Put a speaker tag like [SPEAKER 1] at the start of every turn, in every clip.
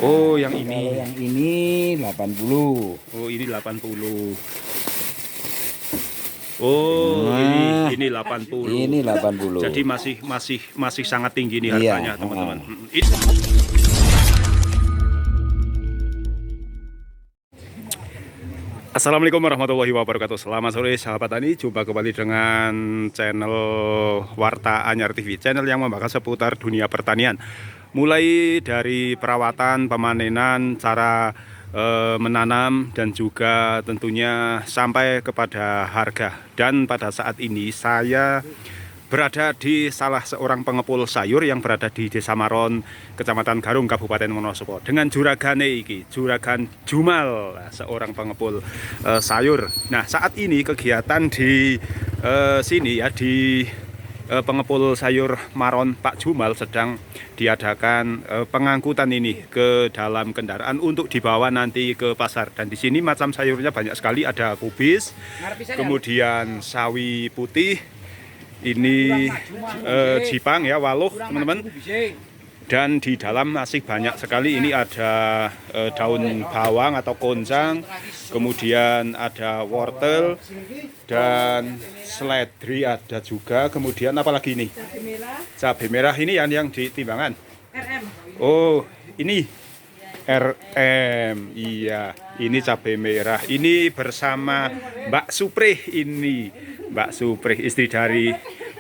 [SPEAKER 1] Oh, yang
[SPEAKER 2] Kalau
[SPEAKER 1] ini.
[SPEAKER 2] yang ini 80.
[SPEAKER 1] Oh, ini 80. Oh,
[SPEAKER 2] Nah,
[SPEAKER 1] ini 80.
[SPEAKER 2] ini 80.
[SPEAKER 1] Jadi masih sangat tinggi nih
[SPEAKER 2] Iya,
[SPEAKER 1] harganya, teman-teman. Assalamualaikum warahmatullahi wabarakatuh. Selamat sore sahabat tani. Jumpa kembali dengan channel Warta Anyar TV, channel yang membahas seputar dunia pertanian. Mulai dari perawatan, pemanenan, cara menanam, dan juga tentunya sampai kepada harga. Dan pada saat ini saya berada di salah seorang pengepul sayur yang berada di Desa Maron, Kecamatan Garung, Kabupaten Wonosobo. Dengan juragane iki, juragan Jumal, seorang pengepul sayur. Nah, saat ini kegiatan di sini ya, di pengepul sayur Maron Pak Jumal sedang diadakan pengangkutan ini ke dalam kendaraan untuk dibawa nanti ke pasar. Dan di sini macam sayurnya banyak sekali, ada kubis, kemudian sawi putih, ini jipang ya, waluh teman-teman. Dan di dalam masih banyak sekali, ini ada daun bawang atau konjang, kemudian ada wortel dan seledri ada juga, kemudian apa lagi ini? Cabai merah ini yang di timbangan. Oh, ini RM. Iya, ini cabai merah. Ini bersama Mbak Suprih ini. Mbak Suprih, istri dari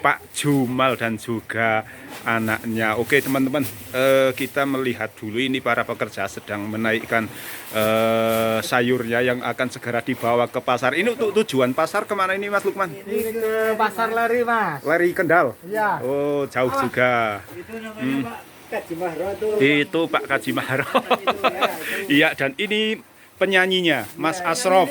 [SPEAKER 1] Pak Jumal dan juga anaknya. Oke teman-teman, kita melihat dulu ini para pekerja sedang menaikkan sayurnya yang akan segera dibawa ke pasar. Ini untuk tujuan pasar kemana ini Mas Lukman?
[SPEAKER 3] Ini ke pasar Leri, Mas.
[SPEAKER 1] Leri Kendal?
[SPEAKER 3] Iya.
[SPEAKER 1] Oh, jauh juga.
[SPEAKER 3] Itu namanya Pak Kaji Mahro tuh.
[SPEAKER 1] Itu Pak Kaji Mahro. Iya, dan ini penyanyinya Mas Asraf.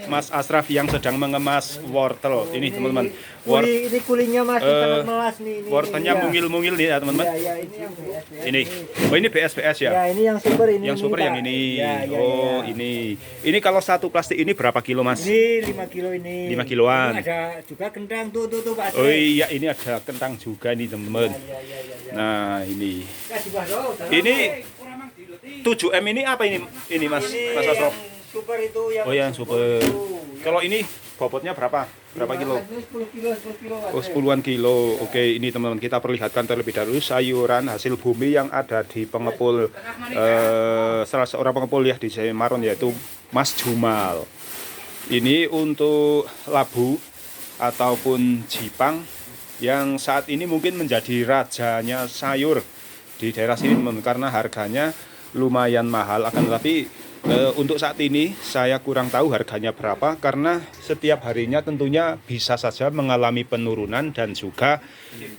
[SPEAKER 1] Mas Asraf yang sedang mengemas wortel. Ini teman-teman.
[SPEAKER 3] Ini kulingnya masih sangat melas nih.
[SPEAKER 1] Wortelnya mungil-mungil nih ya teman-teman.
[SPEAKER 3] Ya, ini yang BSBS.
[SPEAKER 1] Ini. Oh, ini BSBS ya?
[SPEAKER 3] Ya, ini yang super ini.
[SPEAKER 1] Yang super yang ini.
[SPEAKER 3] Ya,
[SPEAKER 1] Oh,
[SPEAKER 3] ya.
[SPEAKER 1] ini. Ini kalau satu plastik ini berapa kilo, Mas?
[SPEAKER 3] Ini 5 kilo ini.
[SPEAKER 1] 5 kiloan.
[SPEAKER 3] Ini ada juga kentang tuh Pak.
[SPEAKER 1] Oh iya, ini ada kentang juga nih, teman-teman.
[SPEAKER 3] Ya.
[SPEAKER 1] Nah, ini.
[SPEAKER 3] Kaji Mahro.
[SPEAKER 1] Ini 7M ini apa ini? Ini Mas Asraf.
[SPEAKER 3] Super itu yang.
[SPEAKER 1] Oh, yang super. Kalau ini bobotnya berapa? Berapa kilo?
[SPEAKER 3] 10 kilo, 10 kilo.
[SPEAKER 1] Oh, 10-an kilo. Oke, ini teman-teman kita perlihatkan terlebih dahulu sayuran hasil bumi yang ada di pengepul salah seorang pengepul ya di Desa Maron, yaitu Mas Jumal. Ini untuk labu ataupun jipang yang saat ini mungkin menjadi rajanya sayur di daerah sini teman-teman, karena harganya lumayan mahal. Akan tetapi untuk saat ini saya kurang tahu harganya berapa, karena setiap harinya tentunya bisa saja mengalami penurunan dan juga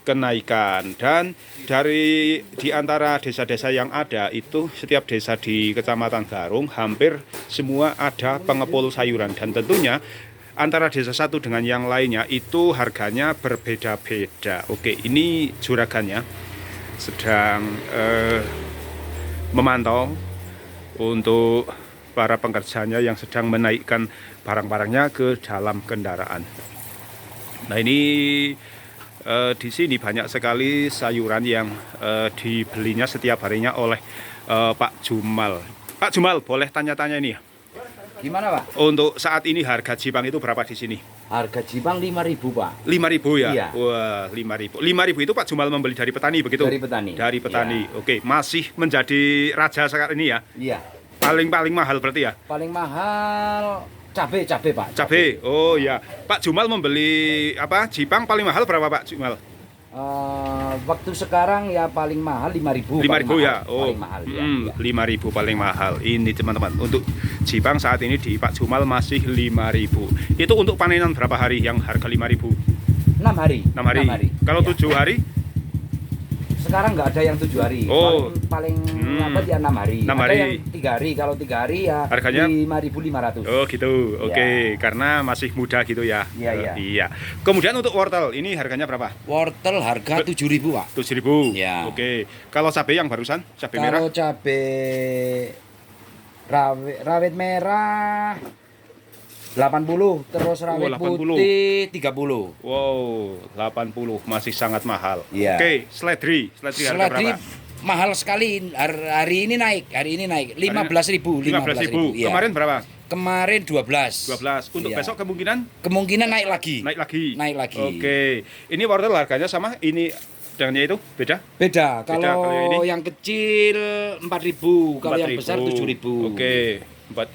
[SPEAKER 1] kenaikan. Dan dari di antara desa-desa yang ada itu, setiap desa di Kecamatan Garung hampir semua ada pengepul sayuran, dan tentunya antara desa satu dengan yang lainnya itu harganya berbeda-beda. Oke, ini juragannya sedang memantau untuk para pekerjanya yang sedang menaikkan barang-barangnya ke dalam kendaraan. Nah, ini di sini banyak sekali sayuran yang dibelinya setiap harinya oleh Pak Jumal. Pak Jumal, boleh tanya-tanya ini ya?
[SPEAKER 2] Gimana, Pak?
[SPEAKER 1] Untuk saat ini harga jipang itu berapa di sini?
[SPEAKER 2] Harga jipang 5.000, Pak.
[SPEAKER 1] 5.000 ya?
[SPEAKER 2] Iya.
[SPEAKER 1] Wah, 5.000. 5.000 itu Pak Jumal membeli dari petani begitu?
[SPEAKER 2] Dari petani.
[SPEAKER 1] Dari petani.
[SPEAKER 2] Iya.
[SPEAKER 1] Oke, masih menjadi raja sekarang ini ya?
[SPEAKER 2] Iya.
[SPEAKER 1] Paling mahal berarti ya?
[SPEAKER 2] Paling mahal cabai, Pak.
[SPEAKER 1] Cabai. Oh ya. Pak Jumal membeli apa? Jipang paling mahal berapa Pak Jumal?
[SPEAKER 2] Waktu sekarang ya paling mahal 5.000.
[SPEAKER 1] 5.000 ya. Oh.
[SPEAKER 2] Paling mahal. Ya.
[SPEAKER 1] 5.000 paling mahal. Ini teman-teman. Untuk jipang saat ini di Pak Jumal masih 5.000. Itu untuk panenan berapa hari yang harga 5.000?
[SPEAKER 2] 6 hari.
[SPEAKER 1] 6 hari. Kalau
[SPEAKER 2] Ya.
[SPEAKER 1] 7 hari?
[SPEAKER 2] Sekarang nggak ada yang 7 hari.
[SPEAKER 1] Oh.
[SPEAKER 2] Paling lambat ya 6 hari.
[SPEAKER 1] 6
[SPEAKER 2] Ada
[SPEAKER 1] hari.
[SPEAKER 2] yang 3 hari. Kalau 3 hari ya
[SPEAKER 1] harganya
[SPEAKER 2] 5.500.
[SPEAKER 1] Oh gitu. Oke, karena masih muda gitu ya.
[SPEAKER 2] Iya.
[SPEAKER 1] Iya. Kemudian untuk wortel ini harganya berapa?
[SPEAKER 2] Wortel harga 7.000, Pak.
[SPEAKER 1] 7.000.
[SPEAKER 2] Ya.
[SPEAKER 1] Oke. Kalau cabai yang barusan, cabai merah?
[SPEAKER 2] Kalau cabai rawit merah 80, terus rawit
[SPEAKER 1] 80.
[SPEAKER 2] putih 30.
[SPEAKER 1] Wow, 80 masih sangat mahal.
[SPEAKER 2] Iya.
[SPEAKER 1] Oke, seledri harga
[SPEAKER 2] Seledri
[SPEAKER 1] berapa?
[SPEAKER 2] mahal sekali hari ini naik 15.000
[SPEAKER 1] 15.000.
[SPEAKER 2] iya.
[SPEAKER 1] Kemarin berapa?
[SPEAKER 2] Kemarin 12.
[SPEAKER 1] 12. Untuk
[SPEAKER 2] Iya.
[SPEAKER 1] besok
[SPEAKER 2] Kemungkinan naik lagi.
[SPEAKER 1] naik lagi.
[SPEAKER 2] Naik lagi.
[SPEAKER 1] Oke. Ini wortel harganya sama ini dengannya itu beda?
[SPEAKER 2] Beda.
[SPEAKER 1] kalau
[SPEAKER 2] Kalau
[SPEAKER 1] ini?
[SPEAKER 2] yang kecil 4.000, kalau yang besar 7.000.
[SPEAKER 1] Oke.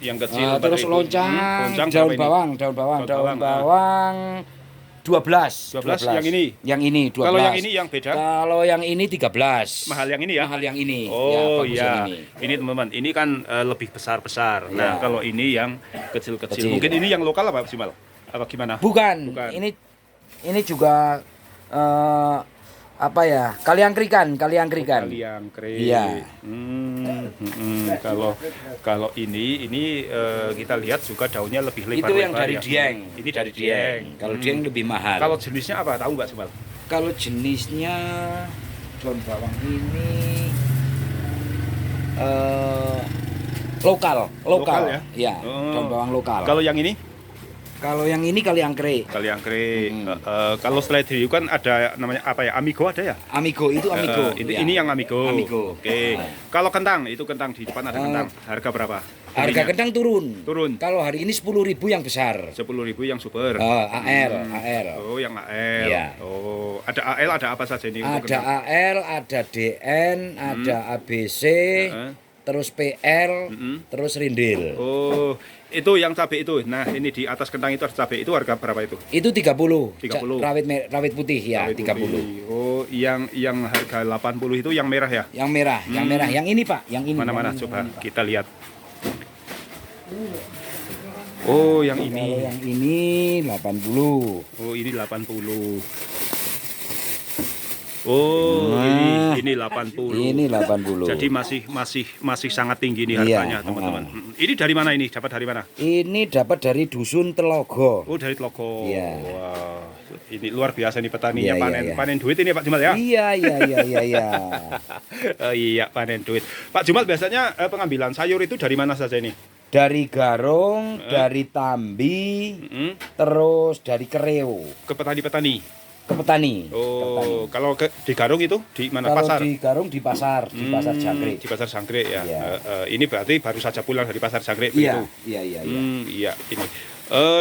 [SPEAKER 1] Yang kecil 4.000.
[SPEAKER 2] Terus loncang,
[SPEAKER 1] Loncang
[SPEAKER 2] daun
[SPEAKER 1] berapa ini?
[SPEAKER 2] bawang, daun bawang 12.
[SPEAKER 1] 12 yang ini?
[SPEAKER 2] Yang ini 12.
[SPEAKER 1] Kalau yang ini yang beda?
[SPEAKER 2] Kalau yang ini 13.
[SPEAKER 1] Mahal yang ini ya?
[SPEAKER 2] Mahal yang ini.
[SPEAKER 1] Oh
[SPEAKER 2] bagus
[SPEAKER 1] iya,
[SPEAKER 2] yang ini.
[SPEAKER 1] ini teman-teman, ini kan lebih besar-besar. Nah,
[SPEAKER 2] Iya.
[SPEAKER 1] kalau ini yang kecil-kecil.
[SPEAKER 2] Kecil.
[SPEAKER 1] Mungkin ini yang lokal apa Simal? Apa gimana?
[SPEAKER 2] Bukan.
[SPEAKER 1] Bukan.
[SPEAKER 2] Ini juga apa ya? Kaliangkrikan.
[SPEAKER 1] Kaliangkrik.
[SPEAKER 2] Iya.
[SPEAKER 1] Kalau ini kita lihat juga daunnya lebih lebar.
[SPEAKER 2] Itu yang dari
[SPEAKER 1] ya.
[SPEAKER 2] Dieng.
[SPEAKER 1] Ini dari Dieng.
[SPEAKER 2] Kalau Dieng lebih mahal.
[SPEAKER 1] Kalau jenisnya apa? Tahu nggak Simal?
[SPEAKER 2] Kalau jenisnya daun bawang ini lokal.
[SPEAKER 1] Lokal ya?
[SPEAKER 2] Iya,
[SPEAKER 1] Oh.
[SPEAKER 2] daun bawang lokal.
[SPEAKER 1] Kalau yang ini?
[SPEAKER 2] Kalau yang ini kaliangkrik.
[SPEAKER 1] Kaliangkrik. Kalau seledri kan ada namanya apa ya? Amigo ada ya?
[SPEAKER 2] Amigo itu amigo.
[SPEAKER 1] Ini,
[SPEAKER 2] ya.
[SPEAKER 1] ini yang amigo.
[SPEAKER 2] Amigo.
[SPEAKER 1] Oke. Kalau kentang, itu kentang di depan ada kentang. Harga berapa?
[SPEAKER 2] Harga
[SPEAKER 1] Belinya?
[SPEAKER 2] kentang turun.
[SPEAKER 1] Turun.
[SPEAKER 2] Kalau hari ini 10.000 yang besar.
[SPEAKER 1] 10.000 yang super.
[SPEAKER 2] AR.
[SPEAKER 1] Oh, yang AL.
[SPEAKER 2] Iya.
[SPEAKER 1] Oh, ada AL ada apa saja ini? untuk
[SPEAKER 2] Ada
[SPEAKER 1] kentang?
[SPEAKER 2] AL, ada DN, ada ABC,
[SPEAKER 1] Heeh.
[SPEAKER 2] terus PL, terus rindil.
[SPEAKER 1] Oh, itu yang cabai itu. Nah, ini di atas kentang itu ada cabai itu harga berapa itu?
[SPEAKER 2] Itu 30.
[SPEAKER 1] 30.
[SPEAKER 2] Rawit putih ya,
[SPEAKER 1] Cabai
[SPEAKER 2] 30.
[SPEAKER 1] putih. Oh, yang harga 80 itu yang merah ya?
[SPEAKER 2] Yang merah, yang merah. Yang ini, Pak, yang ini.
[SPEAKER 1] Mana-mana
[SPEAKER 2] yang ini,
[SPEAKER 1] coba
[SPEAKER 2] yang ini, Pak.
[SPEAKER 1] kita lihat. Oh, yang
[SPEAKER 2] Kalau
[SPEAKER 1] ini.
[SPEAKER 2] yang ini 80.
[SPEAKER 1] Oh, ini 80. Oh, ini 80.
[SPEAKER 2] Ini 80.
[SPEAKER 1] Jadi masih sangat tinggi nih
[SPEAKER 2] Iya,
[SPEAKER 1] harganya, teman-teman. Ini dari mana ini? Dapat dari mana?
[SPEAKER 2] Ini dapat dari dusun Telogo.
[SPEAKER 1] Oh, dari Tlogo.
[SPEAKER 2] Iya.
[SPEAKER 1] Wah, ini luar biasa nih petaninya
[SPEAKER 2] Iya,
[SPEAKER 1] panen
[SPEAKER 2] iya, iya.
[SPEAKER 1] panen duit ini Pak Jumal ya.
[SPEAKER 2] Iya.
[SPEAKER 1] Oh, iya, panen duit. Pak Jumal biasanya pengambilan sayur itu dari mana saja ini?
[SPEAKER 2] Dari Garung, dari Tambi,
[SPEAKER 1] Mm-mm.
[SPEAKER 2] terus dari Kereo
[SPEAKER 1] Ke petani-petani.
[SPEAKER 2] ke petani.
[SPEAKER 1] Oh, kalau di Garung itu di mana
[SPEAKER 2] Kalau
[SPEAKER 1] pasar?
[SPEAKER 2] di Garung di pasar, di pasar Jangkrik.
[SPEAKER 1] Di pasar Jangkrik ya.
[SPEAKER 2] Iya.
[SPEAKER 1] Ini berarti baru saja pulang dari pasar Jangkrik
[SPEAKER 2] Iya,
[SPEAKER 1] begitu?
[SPEAKER 2] iya.
[SPEAKER 1] Iya, ini.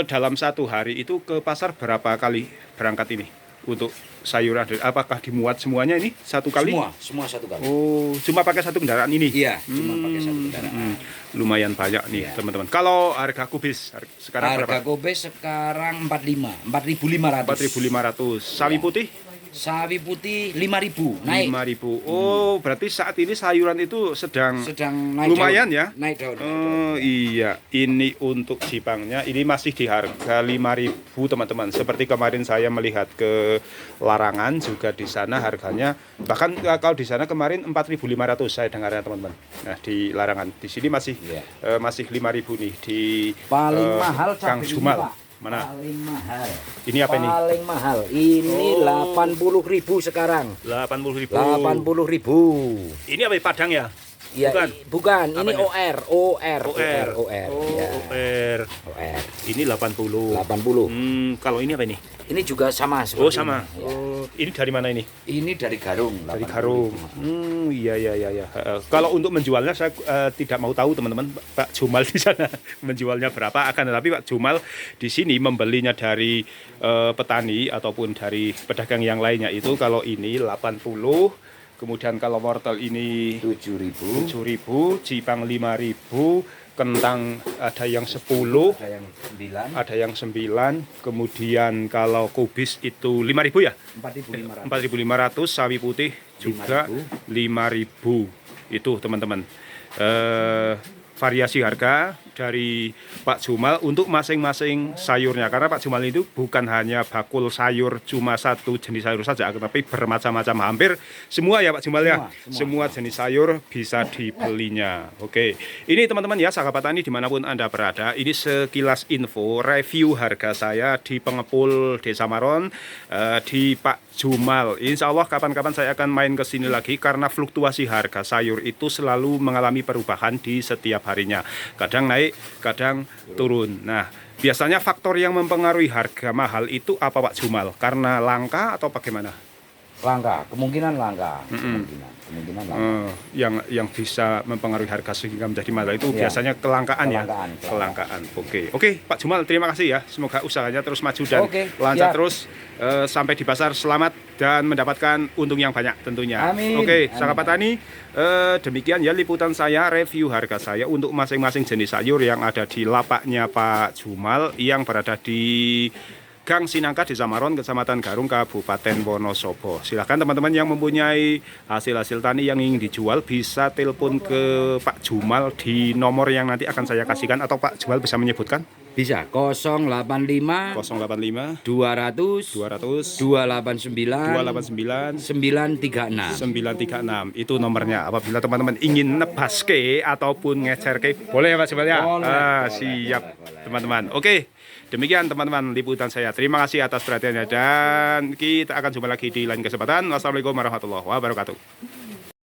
[SPEAKER 1] Dalam satu hari itu ke pasar berapa kali berangkat ini untuk sayuran? Apakah dimuat semuanya ini satu kali?
[SPEAKER 2] Semua satu kali.
[SPEAKER 1] Oh, cuma pakai satu kendaraan ini?
[SPEAKER 2] Iya, cuma pakai satu kendaraan.
[SPEAKER 1] Lumayan banyak nih,
[SPEAKER 2] Iya.
[SPEAKER 1] teman-teman. Kalau harga kubis sekarang
[SPEAKER 2] Harga
[SPEAKER 1] berapa?
[SPEAKER 2] kobe sekarang 4.500.
[SPEAKER 1] 4.500. Sawi
[SPEAKER 2] Iya.
[SPEAKER 1] putih
[SPEAKER 2] Sawi putih 5.000, naik.
[SPEAKER 1] 5.000. Oh, berarti saat ini sayuran itu sedang
[SPEAKER 2] Naik
[SPEAKER 1] lumayan
[SPEAKER 2] daun.
[SPEAKER 1] ya?
[SPEAKER 2] Naik daun.
[SPEAKER 1] Oh iya, ini untuk Jipangnya ini masih di harga 5.000 teman-teman. Seperti kemarin saya melihat ke Larangan juga di sana harganya bahkan kalau di sana kemarin 4.500 saya dengarnya teman-teman. Nah di Larangan di sini masih
[SPEAKER 2] Iya.
[SPEAKER 1] masih 5.000 nih di
[SPEAKER 2] Paling mahal
[SPEAKER 1] Kang
[SPEAKER 2] cabai
[SPEAKER 1] Jumal.
[SPEAKER 2] ini, Pak.
[SPEAKER 1] Mana?
[SPEAKER 2] Paling mahal.
[SPEAKER 1] Ini apa ini?
[SPEAKER 2] Paling mahal. Ini
[SPEAKER 1] Oh.
[SPEAKER 2] 80.000 sekarang.
[SPEAKER 1] 80.000.
[SPEAKER 2] 80.000.
[SPEAKER 1] Ini apa Padang ya?
[SPEAKER 2] Ya,
[SPEAKER 1] Bukan.
[SPEAKER 2] bukan.
[SPEAKER 1] Apa
[SPEAKER 2] Ini
[SPEAKER 1] ini?
[SPEAKER 2] OR.
[SPEAKER 1] OR.
[SPEAKER 2] Oh,
[SPEAKER 1] Oh, OR.
[SPEAKER 2] OR.
[SPEAKER 1] Ini 80.
[SPEAKER 2] 80.
[SPEAKER 1] Kalau ini apa ini?
[SPEAKER 2] Ini juga sama
[SPEAKER 1] Oh,
[SPEAKER 2] seperti
[SPEAKER 1] sama.
[SPEAKER 2] ini. Ya.
[SPEAKER 1] Oh, ini dari mana ini?
[SPEAKER 2] Ini dari Garung.
[SPEAKER 1] Dari
[SPEAKER 2] 80.000.
[SPEAKER 1] Garung. Iya. Kalau untuk menjualnya saya tidak mau tahu teman-teman Pak Jumal di sana menjualnya berapa. Akan tetapi Pak Jumal di sini membelinya dari petani ataupun dari pedagang yang lainnya itu kalau ini 80. Kemudian kalau wortel ini
[SPEAKER 2] 7.000.
[SPEAKER 1] 7.000, Jipang 5.000, kentang ada yang 10,
[SPEAKER 2] Ada yang 9.
[SPEAKER 1] ada yang 9. Kemudian kalau kubis itu 5.000 ya?
[SPEAKER 2] 4.500.
[SPEAKER 1] 4.500, sawi putih juga 5.000. Itu teman-teman. Variasi harga dari Pak Jumal untuk masing-masing sayurnya karena Pak Jumal itu bukan hanya bakul sayur cuma satu jenis sayur saja tetapi bermacam-macam hampir semua ya Pak Jumal ya semua jenis sayur bisa dibelinya. Oke, ini teman-teman ya sahabat tani dimanapun Anda berada, ini sekilas info review harga saya di pengepul Desa Maron di Pak Jumal. Insya Allah kapan-kapan saya akan main ke sini lagi karena fluktuasi harga sayur itu selalu mengalami perubahan di setiap harinya. Kadang naik, kadang turun. Nah, biasanya faktor yang mempengaruhi harga mahal itu apa Pak Jumal? Karena langka atau bagaimana?
[SPEAKER 2] Langka, kemungkinan langka. Kemungkinan langka.
[SPEAKER 1] Yang bisa mempengaruhi harga sehingga menjadi mahal itu
[SPEAKER 2] Iya.
[SPEAKER 1] biasanya kelangkaan ya.
[SPEAKER 2] Kelangkaan.
[SPEAKER 1] Kelangkaan. Oke, Pak Jumal, terima kasih ya. Semoga usahanya terus maju dan
[SPEAKER 2] Oke,
[SPEAKER 1] lancar
[SPEAKER 2] siap.
[SPEAKER 1] terus sampai di pasar selamat dan mendapatkan untung yang banyak tentunya.
[SPEAKER 2] Amin.
[SPEAKER 1] Oke,
[SPEAKER 2] Amin.
[SPEAKER 1] sahabat tani, demikian ya liputan saya, review harga saya untuk masing-masing jenis sayur yang ada di lapaknya Pak Jumal yang berada di Gang Sinangka, Desa Maron, Kecamatan Garung, Kabupaten Wonosobo. Silahkan teman-teman yang mempunyai hasil-hasil tani yang ingin dijual bisa telepon ke Pak Jumal di nomor yang nanti akan saya kasihkan, atau Pak Jumal bisa menyebutkan
[SPEAKER 2] Bisa 085
[SPEAKER 1] 085
[SPEAKER 2] 200
[SPEAKER 1] 200
[SPEAKER 2] 289
[SPEAKER 1] 289
[SPEAKER 2] 936.
[SPEAKER 1] 936. Itu nomornya. Apabila teman-teman ingin nebaske ataupun ngecerke, boleh ya Pak Jumal ya?
[SPEAKER 2] Boleh.
[SPEAKER 1] Siap teman-teman. Oke, demikian teman-teman liputan saya. Terima kasih atas perhatiannya dan kita akan jumpa lagi di lain kesempatan. Wassalamualaikum warahmatullahi wabarakatuh.